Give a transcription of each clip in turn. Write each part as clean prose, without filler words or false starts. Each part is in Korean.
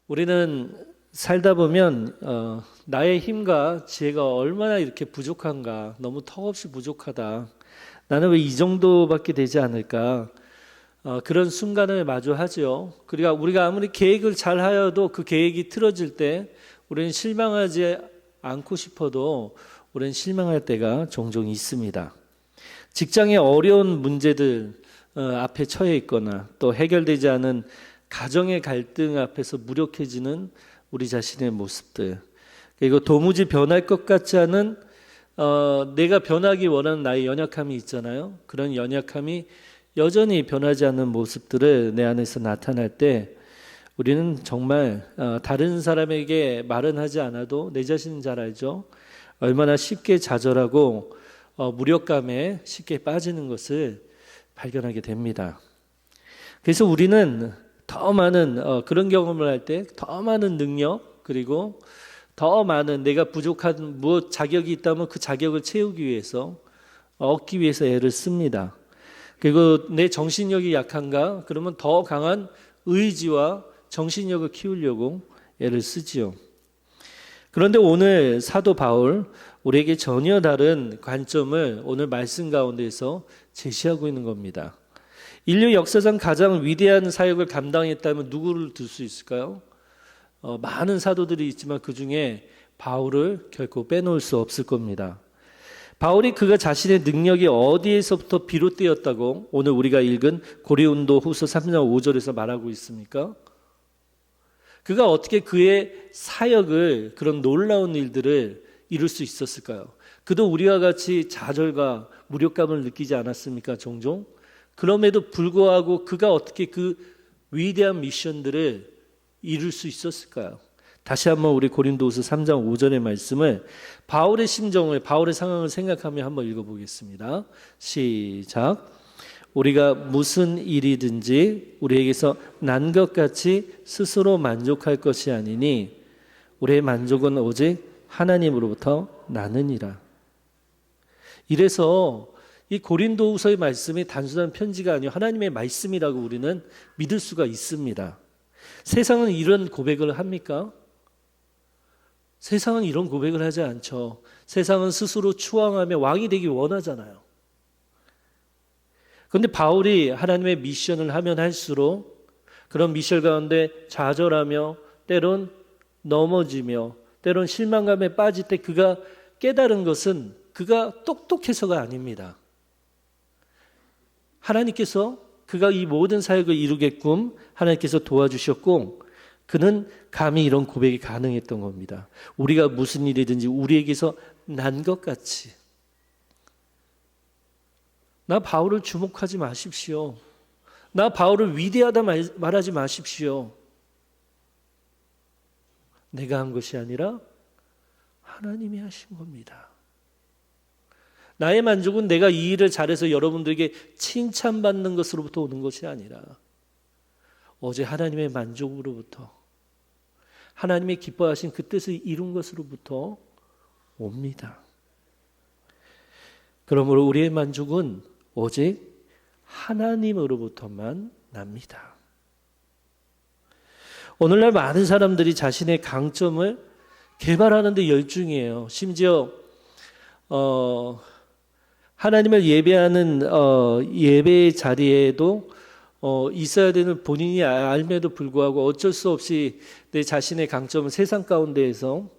우리는 살다 보면 나의 힘과 지혜가 얼마나 이렇게 부족한가, 너무 턱없이 부족하다. 나는 왜 이 정도밖에 되지 않을까? 그런 순간을 마주하죠. 그러니까 우리가 아무리 계획을 잘 하여도 그 계획이 틀어질 때 우리는 실망하지 않고 싶어도 우리는 실망할 때가 종종 있습니다. 직장의 어려운 문제들 앞에 처해 있거나 또 해결되지 않은 가정의 갈등 앞에서 무력해지는 우리 자신의 모습들, 그리고 도무지 변할 것 같지 않은 내가 변하기 원하는 나의 연약함이 있잖아요. 그런 연약함이 여전히 변하지 않는 모습들을 내 안에서 나타날 때 우리는 정말 다른 사람에게 말은 하지 않아도 내 자신은 잘 알죠. 얼마나 쉽게 좌절하고 무력감에 쉽게 빠지는 것을 발견하게 됩니다. 그래서 우리는 더 많은 그런 경험을 할 때 더 많은 능력, 그리고 더 많은 내가 부족한 무엇 자격이 있다면 그 자격을 채우기 위해서 얻기 위해서 애를 씁니다. 그리고 내 정신력이 약한가? 그러면 더 강한 의지와 정신력을 키우려고 애를 쓰지요. 그런데 오늘 사도 바울 우리에게 전혀 다른 관점을 오늘 말씀 가운데서 제시하고 있는 겁니다. 인류 역사상 가장 위대한 사역을 감당했다면 누구를 들 수 있을까요? 많은 사도들이 있지만 그 중에 바울을 결코 빼놓을 수 없을 겁니다. 바울이 그가 자신의 능력이 어디에서부터 비롯되었다고 오늘 우리가 읽은 고린도 후서 3장 5절에서 말하고 있습니까? 그가 어떻게 그의 사역을, 그런 놀라운 일들을 이룰 수 있었을까요? 그도 우리와 같이 좌절과 무력감을 느끼지 않았습니까? 종종? 그럼에도 불구하고 그가 어떻게 그 위대한 미션들을 이룰 수 있었을까요? 다시 한번 우리 고린도후서 3장 5절의 말씀을 바울의 심정을, 바울의 상황을 생각하며 한번 읽어보겠습니다. 시작. 우리가 무슨 일이든지 우리에게서 난 것 같이 스스로 만족할 것이 아니니 우리의 만족은 오직 하나님으로부터 나느니라. 이래서 이 고린도후서의 말씀이 단순한 편지가 아니요 하나님의 말씀이라고 우리는 믿을 수가 있습니다. 세상은 이런 고백을 합니까? 세상은 이런 고백을 하지 않죠. 세상은 스스로 추앙하며 왕이 되기 원하잖아요. 그런데 바울이 하나님의 미션을 하면 할수록 그런 미션 가운데 좌절하며 때론 넘어지며 때론 실망감에 빠질 때 그가 깨달은 것은 그가 똑똑해서가 아닙니다. 하나님께서 그가 이 모든 사역을 이루게끔 하나님께서 도와주셨고 그는 감히 이런 고백이 가능했던 겁니다. 우리가 무슨 일이든지 우리에게서 난 것 같이. 나 바울을 주목하지 마십시오. 나 바울을 위대하다 말하지 마십시오. 내가 한 것이 아니라 하나님이 하신 겁니다. 나의 만족은 내가 이 일을 잘해서 여러분들에게 칭찬받는 것으로부터 오는 것이 아니라 어제 하나님의 만족으로부터, 하나님의 기뻐하신 그 뜻을 이룬 것으로부터 옵니다. 그러므로 우리의 만족은 오직 하나님으로부터만 납니다. 오늘날 많은 사람들이 자신의 강점을 개발하는 데 열중이에요. 심지어 하나님을 예배하는 예배의 자리에도 있어야 되는 본인이 알면에도 불구하고 어쩔 수 없이 내 자신의 강점을 세상 가운데에서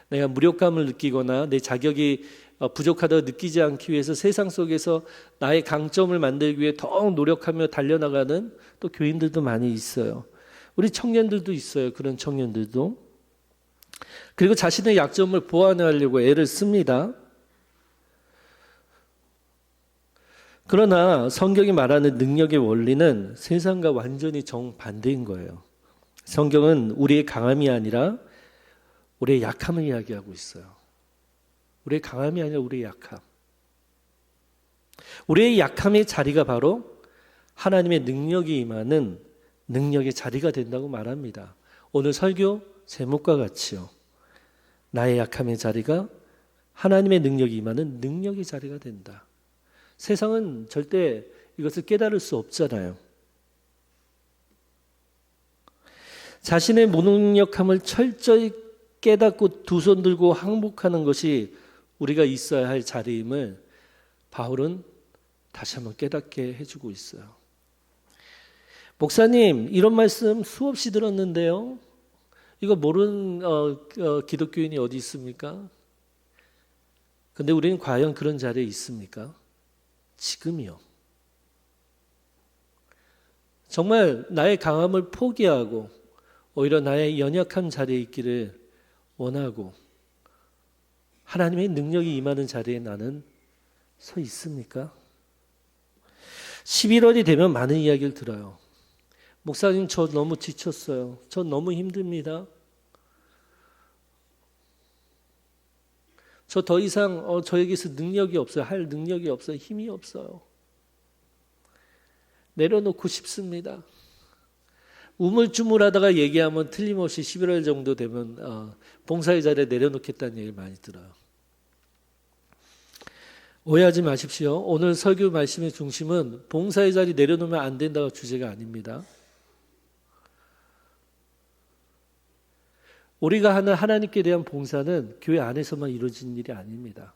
내가 무력감을 느끼거나 내 자격이 부족하다고 느끼지 않기 위해서 세상 속에서 나의 강점을 만들기 위해 더욱 노력하며 달려나가는 또 교인들도 많이 있어요. 우리 청년들도 있어요. 그런 청년들도. 그리고 자신의 약점을 보완하려고 애를 씁니다. 그러나 성경이 말하는 능력의 원리는 세상과 완전히 정반대인 거예요. 성경은 우리의 강함이 아니라 우리의 약함을 이야기하고 있어요. 우리의 강함이 아니라 우리의 약함. 우리의 약함의 자리가 바로 하나님의 능력이 임하는 능력의 자리가 된다고 말합니다. 오늘 설교 제목과 같이요. 나의 약함의 자리가 하나님의 능력이 임하는 능력의 자리가 된다. 세상은 절대 이것을 깨달을 수 없잖아요. 자신의 무능력함을 철저히 깨닫고 두 손 들고 항복하는 것이 우리가 있어야 할 자리임을 바울은 다시 한번 깨닫게 해주고 있어요. 목사님, 이런 말씀 수없이 들었는데요. 이거 모르는 기독교인이 어디 있습니까? 근데 우리는 과연 그런 자리에 있습니까? 지금이요. 정말 나의 강함을 포기하고 오히려 나의 연약한 자리에 있기를 원하고 하나님의 능력이 임하는 자리에 나는 서 있습니까? 11월이 되면 많은 이야기를 들어요. 목사님, 저 너무 지쳤어요. 저 너무 힘듭니다. 저 더 이상 저에게서 능력이 없어요. 할 능력이 없어요. 힘이 없어요. 내려놓고 싶습니다. 우물쭈물하다가 얘기하면 틀림없이 11월 정도 되면 봉사의 자리에 내려놓겠다는 얘기를 많이 들어요. 오해하지 마십시오. 오늘 설교 말씀의 중심은 봉사의 자리 내려놓으면 안 된다가 주제가 아닙니다. 우리가 하는 하나님께 대한 봉사는 교회 안에서만 이루어지는 일이 아닙니다.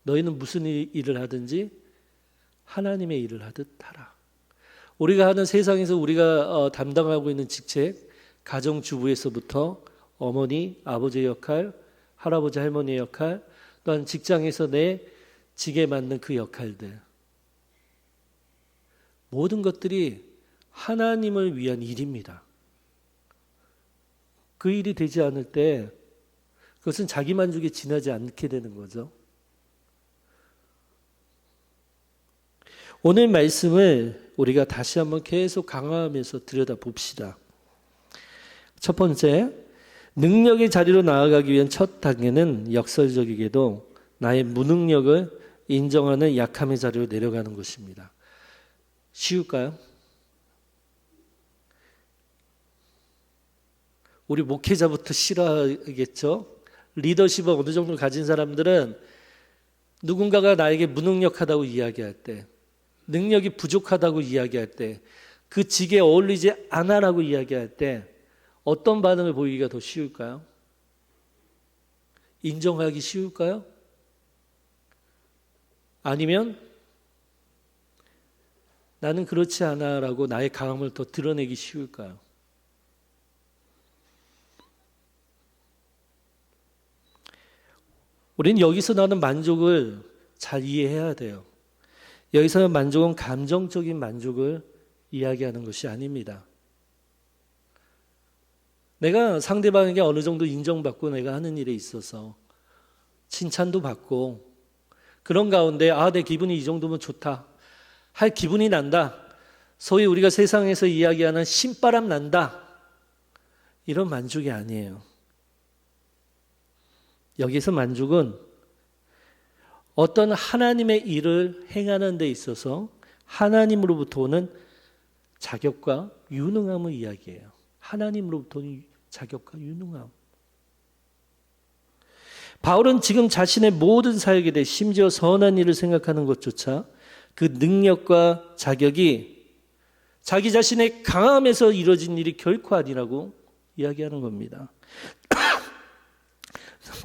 너희는 무슨 일을 하든지 하나님의 일을 하듯 하라. 우리가 하는 세상에서 우리가 담당하고 있는 직책, 가정주부에서부터 어머니, 아버지의 역할, 할아버지, 할머니의 역할, 또한 직장에서 내 직에 맞는 그 역할들. 모든 것들이 하나님을 위한 일입니다. 그 일이 되지 않을 때 그것은 자기 만족에 지나지 않게 되는 거죠. 오늘 말씀을 우리가 다시 한번 계속 강화하면서 들여다봅시다. 첫 번째, 능력의 자리로 나아가기 위한 첫 단계는 역설적이게도 나의 무능력을 인정하는 약함의 자리로 내려가는 것입니다. 쉬울까요? 우리 목회자부터 싫어하겠죠? 리더십을 어느 정도 가진 사람들은 누군가가 나에게 무능력하다고 이야기할 때, 능력이 부족하다고 이야기할 때, 그 직에 어울리지 않아라고 이야기할 때 어떤 반응을 보이기가 더 쉬울까요? 인정하기 쉬울까요? 아니면 나는 그렇지 않아라고 나의 강함을 더 드러내기 쉬울까요? 우리는 여기서 나는 만족을 잘 이해해야 돼요. 여기서는 만족은 감정적인 만족을 이야기하는 것이 아닙니다. 내가 상대방에게 어느 정도 인정받고 내가 하는 일에 있어서 칭찬도 받고 그런 가운데 내 기분이 이 정도면 좋다 할 기분이 난다. 소위 우리가 세상에서 이야기하는 신바람 난다. 이런 만족이 아니에요. 여기서 만족은 어떤 하나님의 일을 행하는 데 있어서 하나님으로부터 오는 자격과 유능함을 이야기해요. 하나님으로부터 오는 자격과 유능함. 바울은 지금 자신의 모든 사역에 대해 심지어 선한 일을 생각하는 것조차 그 능력과 자격이 자기 자신의 강함에서 이루어진 일이 결코 아니라고 이야기하는 겁니다.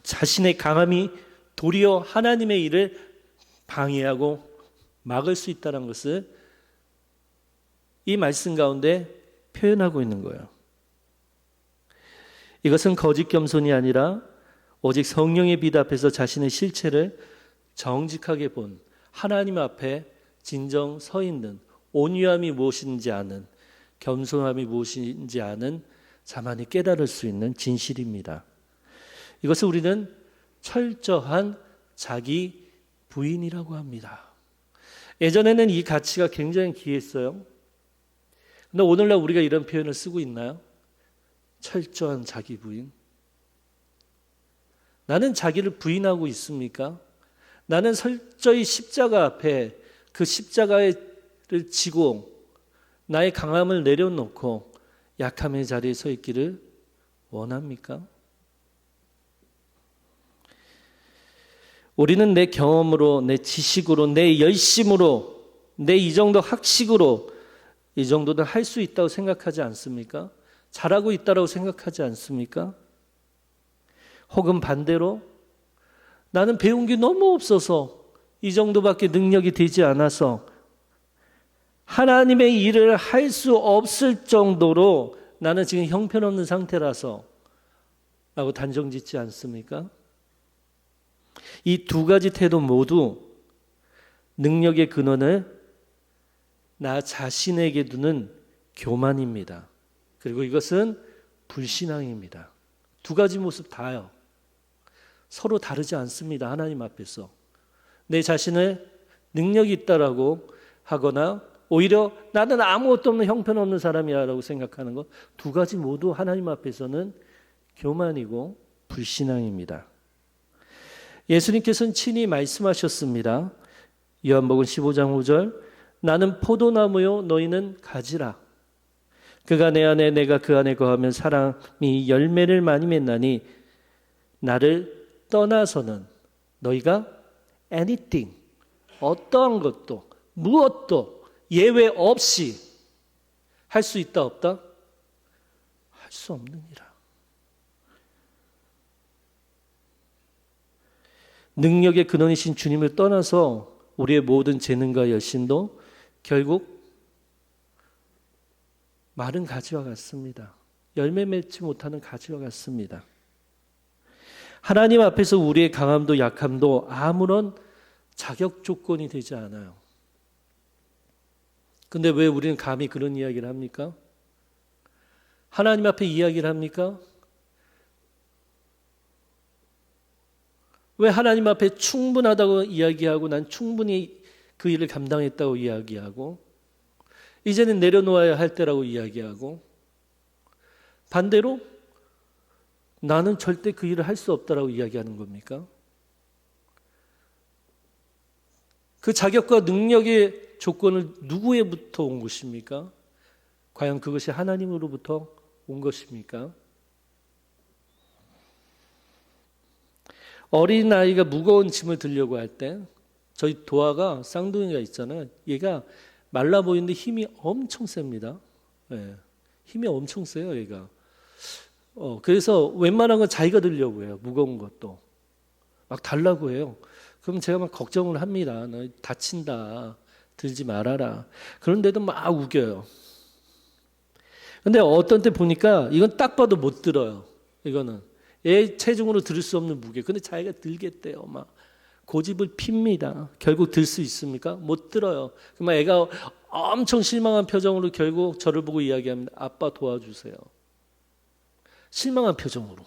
자신의 강함이 도리어 하나님의 일을 방해하고 막을 수 있다는 것을 이 말씀 가운데 표현하고 있는 거예요. 이것은 거짓 겸손이 아니라 오직 성령의 빛 앞에서 자신의 실체를 정직하게 본 하나님 앞에 진정 서 있는 온유함이 무엇인지 아는 겸손함이 무엇인지 아는 자만이 깨달을 수 있는 진실입니다. 이것을 우리는 철저한 자기 부인이라고 합니다. 예전에는 이 가치가 굉장히 귀했어요. 근데 오늘날 우리가 이런 표현을 쓰고 있나요? 철저한 자기 부인. 나는 자기를 부인하고 있습니까? 나는 철저히 십자가 앞에 그 십자가를 지고 나의 강함을 내려놓고 약함의 자리에 서 있기를 원합니까? 우리는 내 경험으로, 내 지식으로, 내 열심으로, 내 이 정도 학식으로 이 정도는 할 수 있다고 생각하지 않습니까? 잘하고 있다고 생각하지 않습니까? 혹은 반대로 나는 배운 게 너무 없어서 이 정도밖에 능력이 되지 않아서 하나님의 일을 할 수 없을 정도로 나는 지금 형편없는 상태라서 라고 단정짓지 않습니까? 이 두 가지 태도 모두 능력의 근원을 나 자신에게 두는 교만입니다. 그리고 이것은 불신앙입니다. 두 가지 모습 다요. 서로 다르지 않습니다. 하나님 앞에서. 내 자신을 능력이 있다라고 하거나 오히려 나는 아무것도 없는 형편없는 사람이라고 생각하는 것, 두 가지 모두 하나님 앞에서는 교만이고 불신앙입니다. 예수님께서는 친히 말씀하셨습니다. 요한복음 15장 5절, 나는 포도나무요 너희는 가지라. 그가 내 안에 내가 그 안에 거하면 사람이 열매를 많이 맺나니 나를 떠나서는 너희가 anything, 어떠한 것도 무엇도 예외 없이 할 수 있다 없다? 할 수 없느니라. 능력의 근원이신 주님을 떠나서 우리의 모든 재능과 열심도 결국 마른 가지와 같습니다. 열매 맺지 못하는 가지와 같습니다. 하나님 앞에서 우리의 강함도 약함도 아무런 자격 조건이 되지 않아요. 근데 왜 우리는 감히 그런 이야기를 합니까? 하나님 앞에 이야기를 합니까? 왜 하나님 앞에 충분하다고 이야기하고 난 충분히 그 일을 감당했다고 이야기하고 이제는 내려놓아야 할 때라고 이야기하고 반대로 나는 절대 그 일을 할 수 없다라고 이야기하는 겁니까? 그 자격과 능력의 조건을 누구에부터 온 것입니까? 과연 그것이 하나님으로부터 온 것입니까? 어린아이가 무거운 짐을 들려고 할 때 저희 도아가 쌍둥이가 있잖아요. 얘가 말라 보이는데 힘이 엄청 셉니다. 네, 힘이 엄청 세요, 얘가. 그래서 웬만한 건 자기가 들려고 해요. 무거운 것도. 막 달라고 해요. 그럼 제가 막 걱정을 합니다. 너 다친다. 들지 말아라. 그런데도 막 우겨요. 근데 어떤 때 보니까 이건 딱 봐도 못 들어요. 이거는. 얘 체중으로 들 수 없는 무게. 근데 자기가 들겠대요. 막 고집을 핍니다. 결국 들 수 있습니까? 못 들어요. 그러면 애가 엄청 실망한 표정으로 결국 저를 보고 이야기합니다. 아빠 도와주세요. 실망한 표정으로.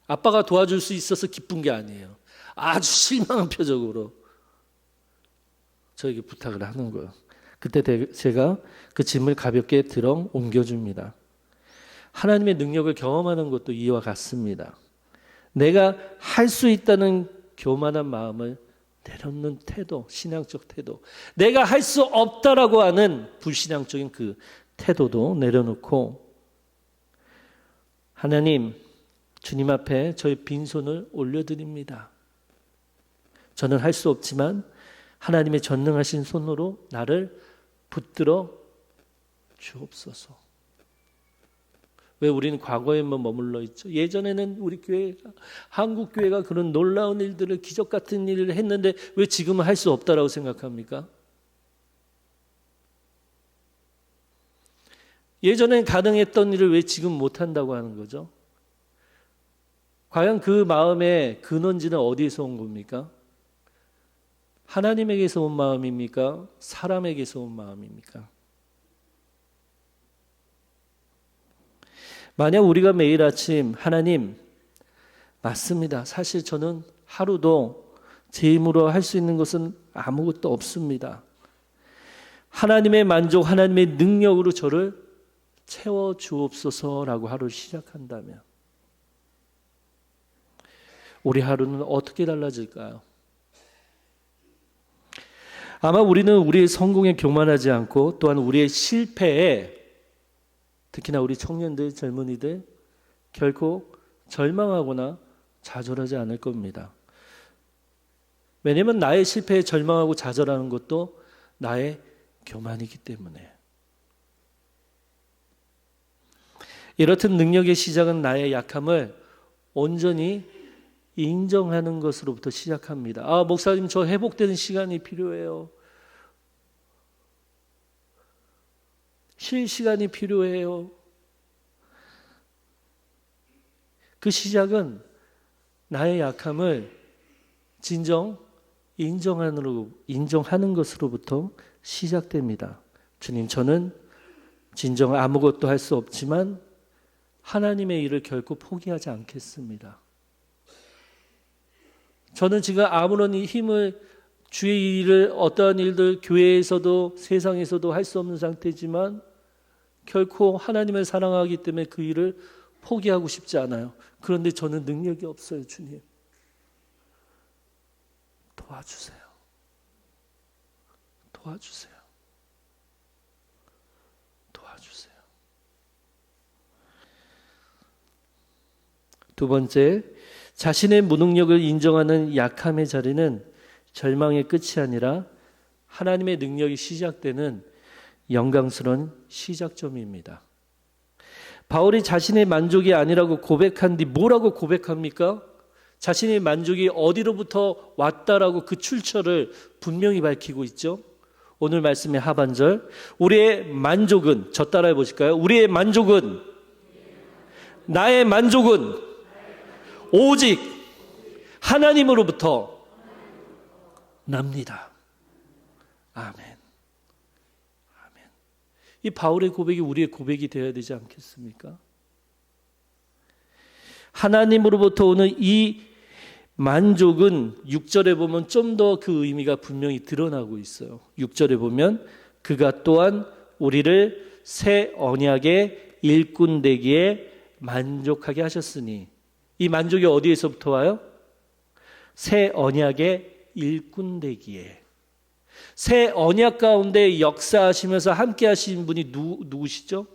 아빠가 도와줄 수 있어서 기쁜 게 아니에요. 아주 실망한 표정으로 저에게 부탁을 하는 거예요. 그때 제가 그 짐을 가볍게 들어 옮겨줍니다. 하나님의 능력을 경험하는 것도 이와 같습니다. 내가 할 수 있다는 교만한 마음을 내려놓는 태도, 신앙적 태도. 내가 할 수 없다라고 하는 불신앙적인 그 태도도 내려놓고 하나님, 주님 앞에 저의 빈손을 올려드립니다. 저는 할 수 없지만 하나님의 전능하신 손으로 나를 붙들어 주옵소서. 왜 우리는 과거에만 머물러 있죠? 예전에는 우리 교회가, 한국 교회가 그런 놀라운 일들을, 기적 같은 일을 했는데 왜 지금은 할 수 없다라고 생각합니까? 예전엔 가능했던 일을 왜 지금 못한다고 하는 거죠? 과연 그 마음의 근원지는 어디에서 온 겁니까? 하나님에게서 온 마음입니까? 사람에게서 온 마음입니까? 만약 우리가 매일 아침 하나님, 맞습니다. 사실 저는 하루도 제 힘으로 할 수 있는 것은 아무것도 없습니다. 하나님의 만족, 하나님의 능력으로 저를 채워 주옵소서라고 하루를 시작한다면 우리 하루는 어떻게 달라질까요? 아마 우리는 우리의 성공에 교만하지 않고 또한 우리의 실패에 특히나 우리 청년들, 젊은이들 결코 절망하거나 좌절하지 않을 겁니다. 왜냐하면 나의 실패에 절망하고 좌절하는 것도 나의 교만이기 때문에. 이렇듯 능력의 시작은 나의 약함을 온전히 인정하는 것으로부터 시작합니다. 아, 목사님, 저 회복되는 시간이 필요해요. 쉴 시간이 필요해요. 그 시작은 나의 약함을 진정 인정하는 것으로부터 시작됩니다. 주님, 저는 진정 아무것도 할 수 없지만 하나님의 일을 결코 포기하지 않겠습니다. 저는 지금 아무런 힘을, 주의 일을, 어떠한 일들 교회에서도 세상에서도 할 수 없는 상태지만 결코 하나님을 사랑하기 때문에 그 일을 포기하고 싶지 않아요. 그런데 저는 능력이 없어요. 주님, 도와주세요. 도와주세요. 도와주세요. 두 번째, 자신의 무능력을 인정하는 약함의 자리는 절망의 끝이 아니라 하나님의 능력이 시작되는 영광스러운 시작점입니다. 바울이 자신의 만족이 아니라고 고백한 뒤 뭐라고 고백합니까? 자신의 만족이 어디로부터 왔다라고 그 출처를 분명히 밝히고 있죠. 오늘 말씀의 하반절, 우리의 만족은, 저 따라해 보실까요? 우리의 만족은, 나의 만족은 오직 하나님으로부터 납니다. 아멘. 아멘. 이 바울의 고백이 우리의 고백이 되어야 되지 않겠습니까? 하나님으로부터 오는 이 만족은 6절에 보면 좀 더 그 의미가 분명히 드러나고 있어요. 6절에 보면 그가 또한 우리를 새 언약의 일꾼 되기에 만족하게 하셨으니, 이 만족이 어디에서부터 와요? 새 언약의 일꾼 되기에. 새 언약 가운데 역사하시면서 함께 하신 분이 누구시죠?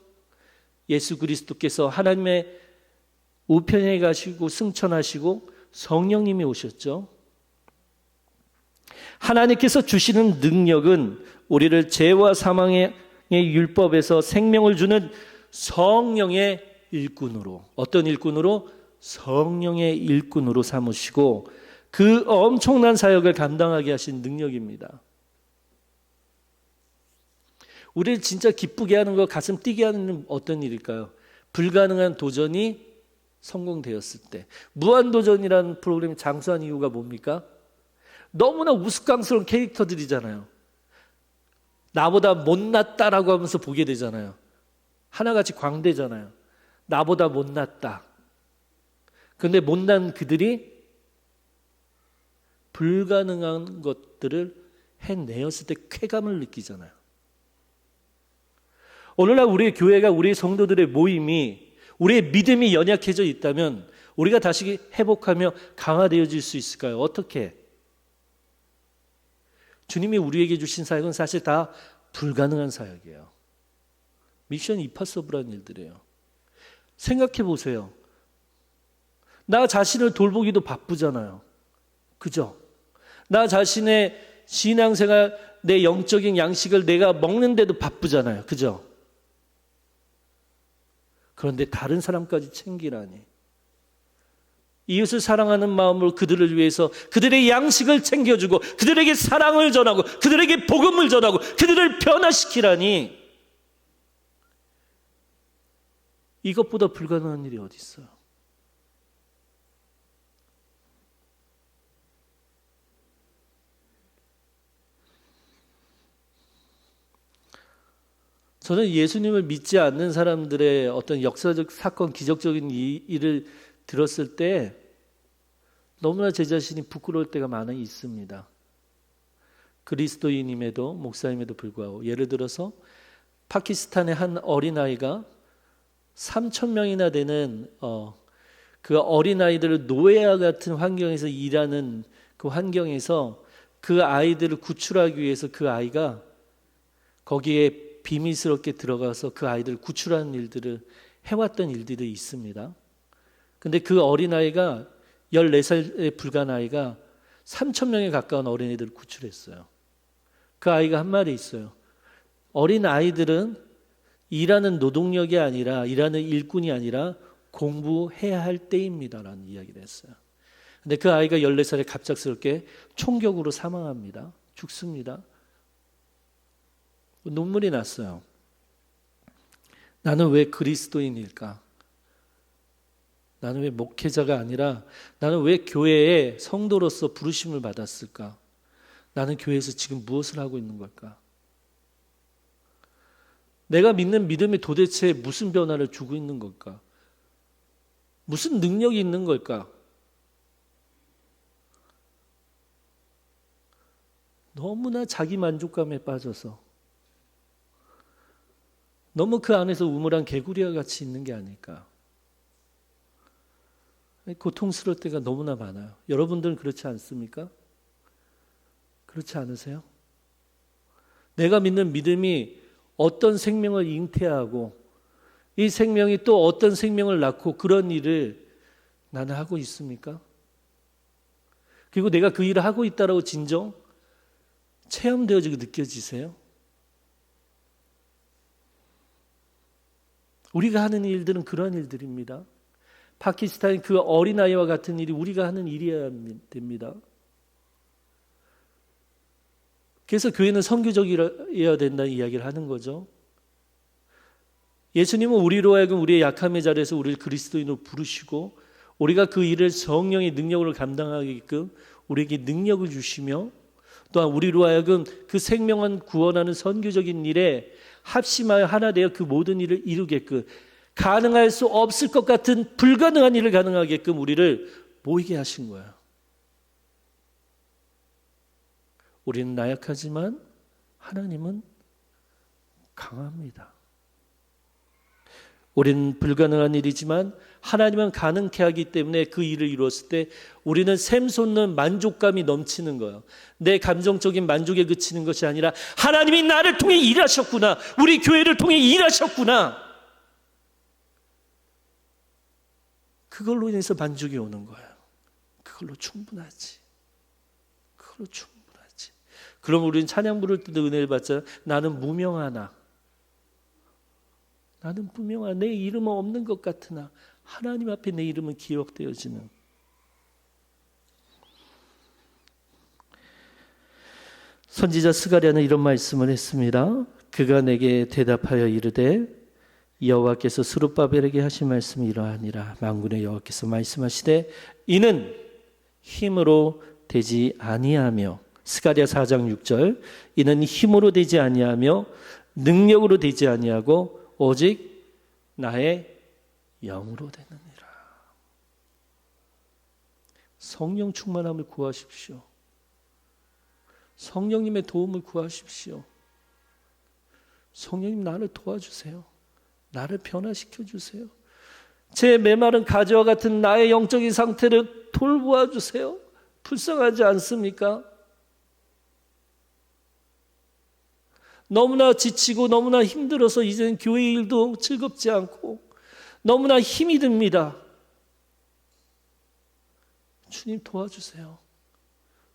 예수 그리스도께서 하나님의 우편에 가시고 승천하시고 성령님이 오셨죠. 하나님께서 주시는 능력은 우리를 죄와 사망의 율법에서 생명을 주는 성령의 일꾼으로, 어떤 일꾼으로? 성령의 일꾼으로 삼으시고 그 엄청난 사역을 감당하게 하신 능력입니다. 우리를 진짜 기쁘게 하는 것, 가슴 뛰게 하는 어떤 일일까요? 불가능한 도전이 성공되었을 때. 무한도전이라는 프로그램이 장수한 이유가 뭡니까? 너무나 우스꽝스러운 캐릭터들이잖아요. 나보다 못났다라고 하면서 보게 되잖아요. 하나같이 광대잖아요. 나보다 못났다. 그런데 못난 그들이 불가능한 것들을 해내었을 때 쾌감을 느끼잖아요. 오늘날 우리의 교회가, 우리의 성도들의 모임이, 우리의 믿음이 연약해져 있다면 우리가 다시 회복하며 강화되어질 수 있을까요? 어떻게? 주님이 우리에게 주신 사역은 사실 다 불가능한 사역이에요. 미션 임파서블한 일들이에요. 생각해 보세요. 나 자신을 돌보기도 바쁘잖아요. 그죠? 나 자신의 신앙생활, 내 영적인 양식을 내가 먹는데도 바쁘잖아요. 그죠? 그런데 다른 사람까지 챙기라니. 이웃을 사랑하는 마음으로 그들을 위해서 그들의 양식을 챙겨주고 그들에게 사랑을 전하고 그들에게 복음을 전하고 그들을 변화시키라니. 이것보다 불가능한 일이 어디 있어요? 저는 예수님을 믿지 않는 사람들의 어떤 역사적 사건, 기적적인 일을 들었을 때 너무나 제 자신이 부끄러울 때가 많이 있습니다. 그리스도인임에도, 목사임에도 불구하고. 예를 들어서 파키스탄의 한 어린아이가 3,000명이나 되는 그 어린아이들을 노예와 같은 환경에서 일하는 그 환경에서 그 아이들을 구출하기 위해서 그 아이가 거기에 비밀스럽게 들어가서 그 아이들을 구출하는 일들을 해왔던 일들이 있습니다. 근데 그 어린아이가 14살에 불과한 아이가 3,000명에 가까운 어린이들을 구출했어요. 그 아이가 한 말이 있어요. 어린 아이들은 일하는 노동력이 아니라, 일하는 일꾼이 아니라 공부해야 할 때입니다라는 이야기를 했어요. 근데 그 아이가 14살에 갑작스럽게 총격으로 사망합니다. 죽습니다. 눈물이 났어요. 나는 왜 그리스도인일까? 나는 왜 목회자가 아니라 나는 왜 교회의 성도로서 부르심을 받았을까? 나는 교회에서 지금 무엇을 하고 있는 걸까? 내가 믿는 믿음이 도대체 무슨 변화를 주고 있는 걸까? 무슨 능력이 있는 걸까? 너무나 자기 만족감에 빠져서 너무 그 안에서 우물한 개구리와 같이 있는 게 아닐까? 고통스러울 때가 너무나 많아요. 여러분들은 그렇지 않습니까? 그렇지 않으세요? 내가 믿는 믿음이 어떤 생명을 잉태하고 이 생명이 또 어떤 생명을 낳고 그런 일을 나는 하고 있습니까? 그리고 내가 그 일을 하고 있다라고 진정 체험되어지고 느껴지세요? 우리가 하는 일들은 그러한 일들입니다. 파키스탄의 그 어린아이와 같은 일이 우리가 하는 일이어야 됩니다. 그래서 교회는 선교적이어야 된다는 이야기를 하는 거죠. 예수님은 우리로 하여금 우리의 약함의 자리에서 우리를 그리스도인으로 부르시고 우리가 그 일을 성령의 능력으로 감당하게끔 우리에게 능력을 주시며 또한 우리로 하여금 그 생명을 구원하는 선교적인 일에 합심하여 하나 되어 그 모든 일을 이루게끔 가능할 수 없을 것 같은 불가능한 일을 가능하게끔 우리를 모이게 하신 거예요. 우리는 나약하지만 하나님은 강합니다. 우리는 불가능한 일이지만 하나님은 가능케 하기 때문에 그 일을 이루었을 때 우리는 샘솟는 만족감이 넘치는 거예요. 내 감정적인 만족에 그치는 것이 아니라 하나님이 나를 통해 일하셨구나. 우리 교회를 통해 일하셨구나. 그걸로 인해서 만족이 오는 거예요. 그걸로 충분하지. 그걸로 충분하지. 그럼 우리는 찬양 부를 때도 은혜를 받잖아요. 나는 무명하나. 나는 무명하나. 내 이름은 없는 것 같으나 하나님 앞에 내 이름은 기억되어지는. 선지자 스가랴는 이런 말씀을 했습니다. 그가 내게 대답하여 이르되 여호와께서 스룹바벨에게 하신 말씀이 이러하니라. 만군의 여호와께서 말씀하시되 이는 힘으로 되지 아니하며, 스가랴 4장 6절, 이는 힘으로 되지 아니하며 능력으로 되지 아니하고 오직 나의 영으로 되느니라. 성령 충만함을 구하십시오. 성령님의 도움을 구하십시오. 성령님 나를 도와주세요. 나를 변화시켜 주세요. 제 메마른 가지와 같은 나의 영적인 상태를 돌보아 주세요. 불쌍하지 않습니까? 너무나 지치고 너무나 힘들어서 이제는 교회 일도 즐겁지 않고 너무나 힘이 듭니다. 주님 도와주세요.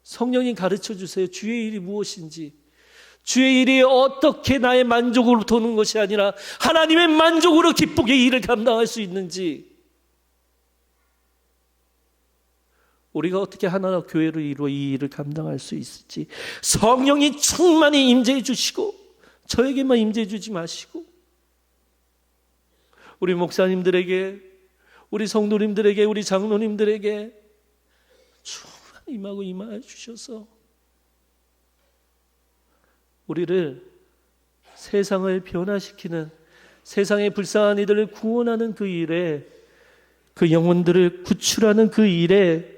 성령님 가르쳐 주세요. 주의 일이 무엇인지. 주의 일이 어떻게 나의 만족으로 도는 것이 아니라 하나님의 만족으로 기쁘게 일을 감당할 수 있는지, 우리가 어떻게 하나 교회를 이루어 이 일을 감당할 수 있을지 성령이 충만히 임재해 주시고 저에게만 임재해 주지 마시고 우리 목사님들에게, 우리 성도님들에게, 우리 장로님들에게 충만히 임하고 임하여 주셔서 우리를 세상을 변화시키는, 세상의 불쌍한 이들을 구원하는 그 일에, 그 영혼들을 구출하는 그 일에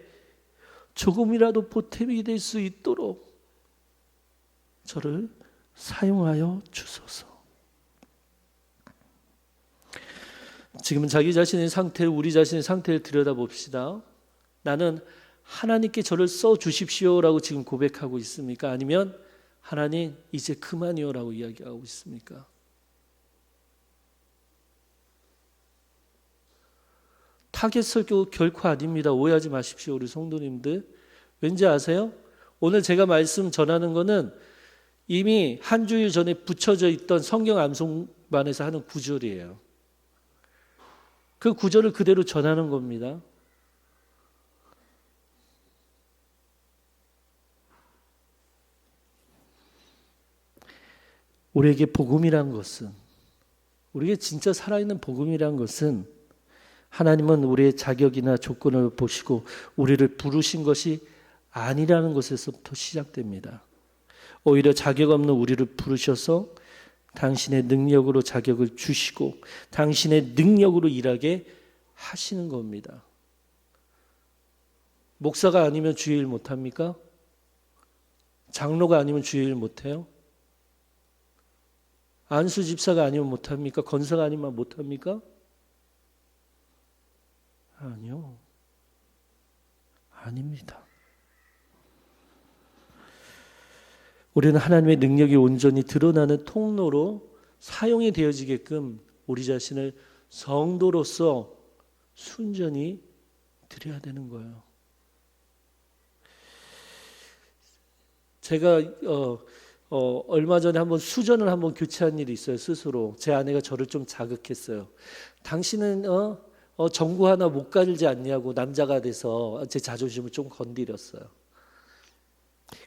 조금이라도 보탬이 될 수 있도록 저를 사용하여 주소서. 지금은 자기 자신의 상태를, 우리 자신의 상태를 들여다봅시다. 나는 하나님께 저를 써주십시오라고 지금 고백하고 있습니까? 아니면 하나님 이제 그만이요라고 이야기하고 있습니까? 타겟 설교 결코 아닙니다. 오해하지 마십시오, 우리 성도님들. 왠지 아세요? 오늘 제가 말씀 전하는 거는 이미 한 주일 전에 붙여져 있던 성경 암송 반에서 하는 구절이에요. 그 구절을 그대로 전하는 겁니다. 우리에게 복음이란 것은, 우리에게 진짜 살아있는 복음이란 것은 하나님은 우리의 자격이나 조건을 보시고 우리를 부르신 것이 아니라는 것에서부터 시작됩니다. 오히려 자격 없는 우리를 부르셔서 당신의 능력으로 자격을 주시고 당신의 능력으로 일하게 하시는 겁니다. 목사가 아니면 주일 못합니까? 장로가 아니면 주일 못해요? 안수 집사가 아니면 못합니까? 권사가 아니면 못합니까? 아니요. 아닙니다. 우리는 하나님의 능력이 온전히 드러나는 통로로 사용이 되어지게끔 우리 자신을 성도로서 순전히 드려야 되는 거예요. 제가 얼마 전에 한번 수전을 한번 교체한 일이 있어요. 스스로 제 아내가 저를 좀 자극했어요. 당신은 전구 하나 못 가지지 않냐고 남자가 돼서 제 자존심을 좀 건드렸어요.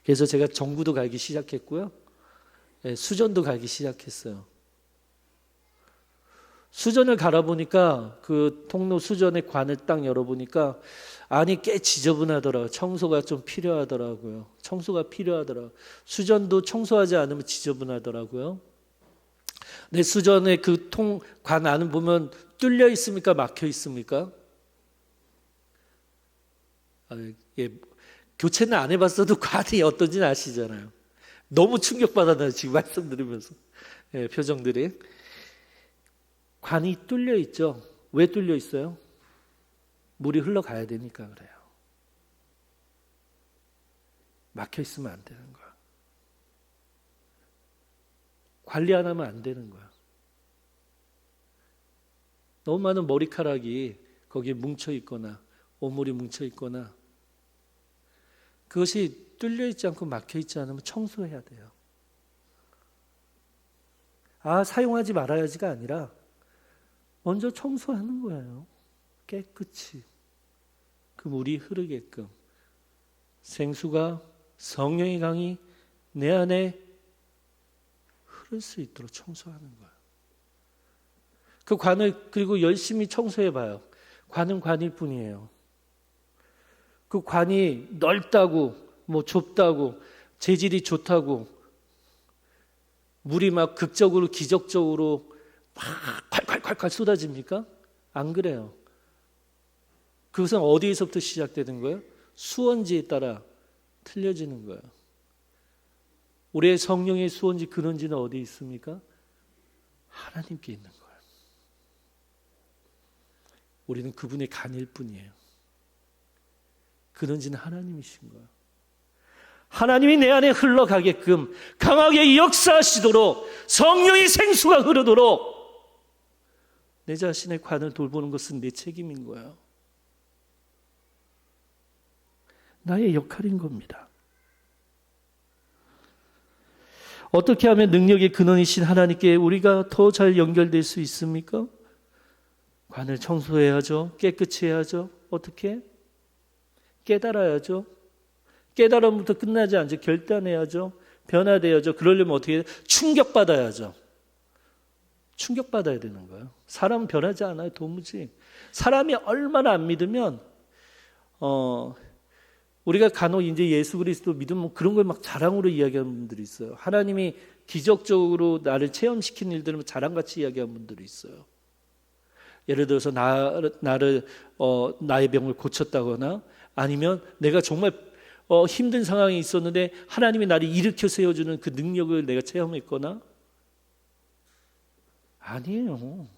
그래서 제가 전구도 갈기 시작했고요. 수전도 갈기 시작했어요. 수전을 갈아보니까 그 통로 수전의 관을 딱 열어보니까 안이 꽤 지저분하더라고요. 청소가 좀 필요하더라고요. 청소가 필요하더라고요. 수전도 청소하지 않으면 지저분하더라고요. 내 수전의 그 관 안은 보면 뚫려 있습니까? 막혀 있습니까? 교체는 안 해봤어도 관이 어떤지는 아시잖아요. 너무 충격받았나요? 지금 말씀 들으면서. 표정들이. 관이 뚫려 있죠. 왜 뚫려 있어요? 물이 흘러가야 되니까 그래요. 막혀 있으면 안 되는 거야. 관리 안 하면 안 되는 거야. 너무 많은 머리카락이 거기에 뭉쳐 있거나 오물이 뭉쳐 있거나 그것이 뚫려 있지 않고 막혀 있지 않으면 청소해야 돼요. 사용하지 말아야지가 아니라 먼저 청소하는 거예요. 깨끗이. 그 물이 흐르게끔. 생수가 성령의 강이 내 안에 흐를 수 있도록 청소하는 거예요. 그 관을 그리고 열심히 청소해 봐요. 관은 관일 뿐이에요. 그 관이 넓다고 좁다고 재질이 좋다고 물이 막 극적으로 기적적으로 막 콸콸콸콸 쏟아집니까? 안 그래요. 그것은 어디에서부터 시작되는 거예요? 수원지에 따라 틀려지는 거예요. 우리의 성령의 수원지 근원지는 어디에 있습니까? 하나님께 있는 거예요. 우리는 그분의 간일 뿐이에요. 근원지는 하나님이신 거예요. 하나님이 내 안에 흘러가게끔 강하게 역사하시도록 성령의 생수가 흐르도록 내 자신의 관을 돌보는 것은 내 책임인 거예요. 나의 역할인 겁니다. 어떻게 하면 능력의 근원이신 하나님께 우리가 더 잘 연결될 수 있습니까? 관을 청소해야죠. 깨끗이 해야죠. 어떻게? 깨달아야죠. 깨달음부터 끝나지 않죠. 결단해야죠. 변화돼야죠. 그러려면 어떻게 해요? 충격받아야죠. 충격받아야 되는 거예요. 사람은 변하지 않아요. 도무지. 사람이 얼마나 안 믿으면 우리가 간혹 이제 예수 그리스도 믿으면 그런 걸 막 자랑으로 이야기하는 분들이 있어요. 하나님이 기적적으로 나를 체험시킨 일들을 자랑같이 이야기하는 분들이 있어요. 예를 들어서 나의 병을 고쳤다거나 아니면 내가 정말 힘든 상황이 있었는데 하나님이 나를 일으켜 세워주는 그 능력을 내가 체험했거나 아니에요.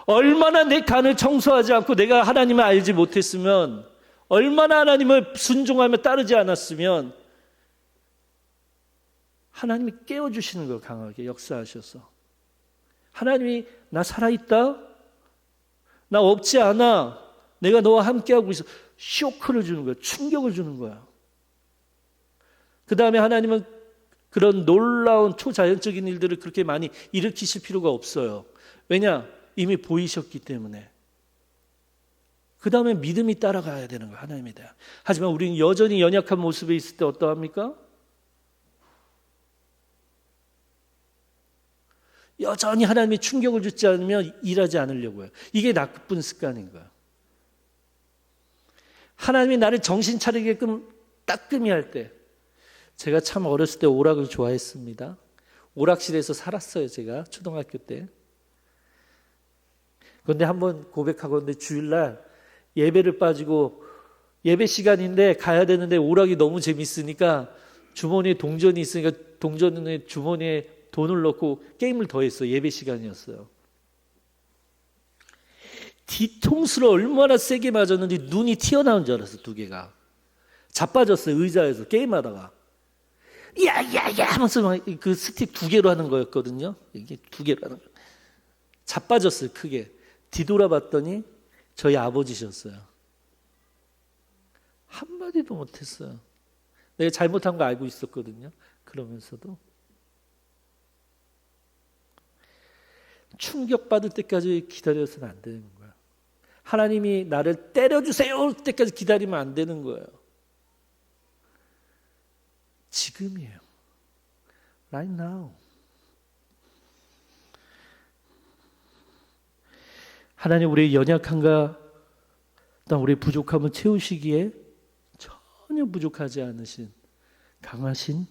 얼마나 내 간을 청소하지 않고 내가 하나님을 알지 못했으면 얼마나 하나님을 순종하며 따르지 않았으면 하나님이 깨워주시는 걸 강하게 역사하셔서 하나님이 나 살아있다? 나 없지 않아? 내가 너와 함께하고 있어. 쇼크를 주는 거야. 충격을 주는 거야. 그 다음에 하나님은 그런 놀라운 초자연적인 일들을 그렇게 많이 일으키실 필요가 없어요. 왜냐? 이미 보이셨기 때문에. 그 다음에 믿음이 따라가야 되는 거예요. 하나님에 대한. 하지만 우리는 여전히 연약한 모습에 있을 때 어떠합니까? 여전히 하나님이 충격을 주지 않으면 일하지 않으려고 해요. 이게 나쁜 습관인 거예요. 하나님이 나를 정신 차리게끔 따끔히 할 때, 제가 참 어렸을 때 오락을 좋아했습니다. 오락실에서 살았어요. 제가 초등학교 때. 그런데 한번 고백하건대 주일날 예배를 빠지고 예배 시간인데 가야 되는데 오락이 너무 재밌으니까 주머니에 동전이 있으니까 동전에 주머니에 돈을 넣고 게임을 더 했어요. 예배 시간이었어요. 뒤통수를 얼마나 세게 맞았는지 눈이 튀어나온 줄 알았어. 두 개가 자빠졌어요. 의자에서 게임하다가 야야야 하면서 막 그 스틱 두 개로 하는 거였거든요. 이게 두 개로 하는 거. 자빠졌어요. 크게. 뒤돌아봤더니 저희 아버지셨어요. 한마디도 못했어요. 내가 잘못한 거 알고 있었거든요. 그러면서도 충격받을 때까지 기다려서는 안 되는 거예요. 하나님이 나를 때려주세요 때까지 기다리면 안 되는 거예요. 지금이에요. Right now. 하나님 우리의 연약함과 우리의 부족함을 채우시기에 전혀 부족하지 않으신 강하신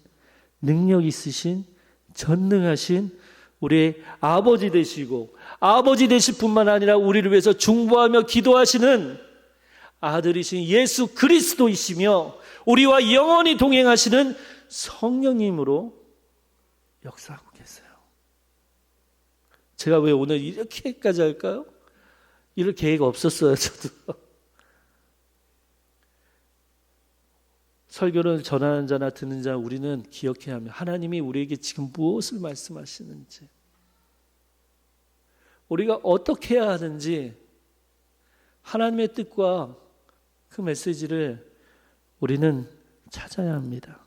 능력 있으신 전능하신 우리의 아버지 되시고 아버지 되실 뿐만 아니라 우리를 위해서 중보하며 기도하시는 아들이신 예수 그리스도이시며 우리와 영원히 동행하시는 성령님으로 역사하고 계세요. 제가 왜 오늘 이렇게까지 할까요? 이럴 계획 없었어요. 저도. 설교를 전하는 자나 듣는 자 우리는 기억해야 합니다. 하나님이 우리에게 지금 무엇을 말씀하시는지, 우리가 어떻게 해야 하는지 하나님의 뜻과 그 메시지를 우리는 찾아야 합니다.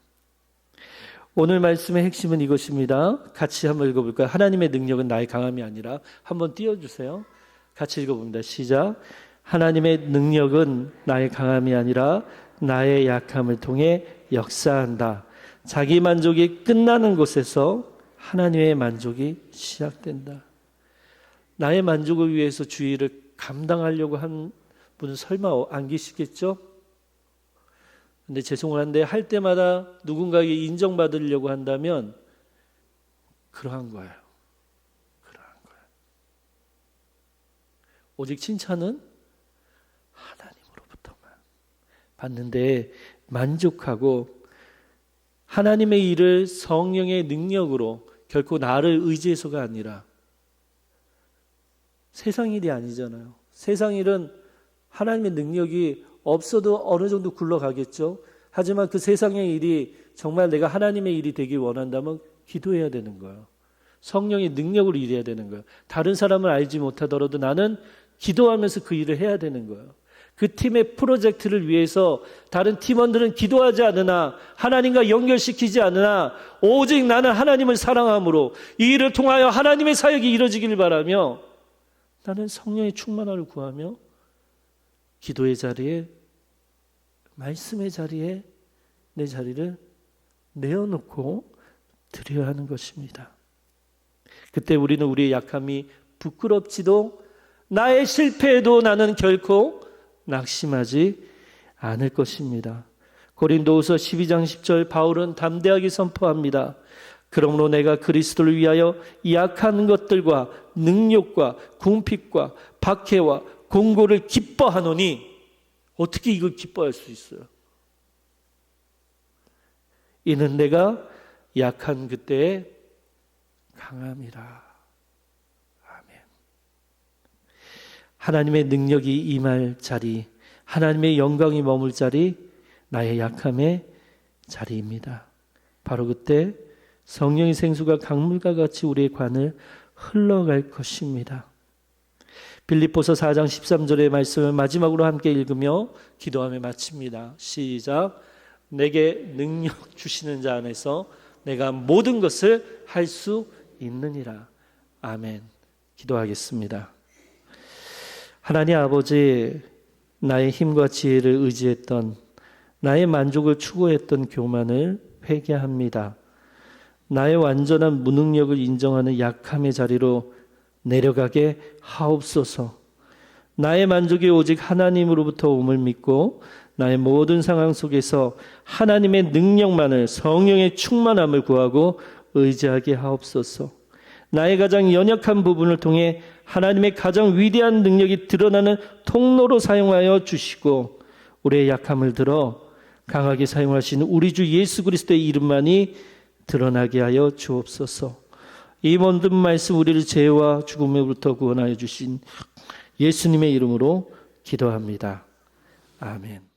오늘 말씀의 핵심은 이것입니다. 같이 한번 읽어볼까요? 하나님의 능력은 나의 강함이 아니라. 한번 띄워주세요. 같이 읽어봅니다. 시작. 하나님의 능력은 나의 강함이 아니라 나의 약함을 통해 역사한다. 자기 만족이 끝나는 곳에서 하나님의 만족이 시작된다. 나의 만족을 위해서 주의를 감당하려고 한 분은 설마 안 계시겠죠? 근데 죄송한데 할 때마다 누군가에게 인정받으려고 한다면 그러한 거예요. 그러한 거예요. 오직 칭찬은 하나님으로부터만 받는데 만족하고 하나님의 일을 성령의 능력으로 결코 나를 의지해서가 아니라 세상 일이 아니잖아요. 세상 일은 하나님의 능력이 없어도 어느 정도 굴러가겠죠. 하지만 그 세상의 일이 정말 내가 하나님의 일이 되길 원한다면 기도해야 되는 거예요. 성령의 능력으로 일해야 되는 거예요. 다른 사람을 알지 못하더라도 나는 기도하면서 그 일을 해야 되는 거예요. 그 팀의 프로젝트를 위해서 다른 팀원들은 기도하지 않으나 하나님과 연결시키지 않으나 오직 나는 하나님을 사랑함으로 이 일을 통하여 하나님의 사역이 이루어지기를 바라며 나는 성령의 충만함을 구하며 기도의 자리에 말씀의 자리에 내 자리를 내어놓고 드려야 하는 것입니다. 그때 우리는 우리의 약함이 부끄럽지도 나의 실패에도 나는 결코 낙심하지 않을 것입니다. 고린도후서 12장 10절 바울은 담대하게 선포합니다. 그러므로 내가 그리스도를 위하여 약한 것들과 능욕과 궁핍과 박해와 공고를 기뻐하노니 어떻게 이걸 기뻐할 수 있어요? 이는 내가 약한 그때의 강함이라. 아멘. 하나님의 능력이 임할 자리, 하나님의 영광이 머물 자리, 나의 약함의 자리입니다. 바로 그때 성령의 생수가 강물과 같이 우리의 관을 흘러갈 것입니다. 빌립보서 4장 13절의 말씀을 마지막으로 함께 읽으며 기도하며 마칩니다. 시작. 내게 능력 주시는 자 안에서 내가 모든 것을 할 수 있느니라. 아멘. 기도하겠습니다. 하나님 아버지, 나의 힘과 지혜를 의지했던, 나의 만족을 추구했던 교만을 회개합니다. 나의 완전한 무능력을 인정하는 약함의 자리로 내려가게 하옵소서. 나의 만족이 오직 하나님으로부터 옴을 믿고 나의 모든 상황 속에서 하나님의 능력만을, 성령의 충만함을 구하고 의지하게 하옵소서. 나의 가장 연약한 부분을 통해 하나님의 가장 위대한 능력이 드러나는 통로로 사용하여 주시고, 우리의 약함을 들어 강하게 사용하시는 우리 주 예수 그리스도의 이름만이 드러나게 하여 주옵소서. 이 모든 말씀 우리를 죄와 죽음으로부터 구원하여 주신 예수님의 이름으로 기도합니다. 아멘.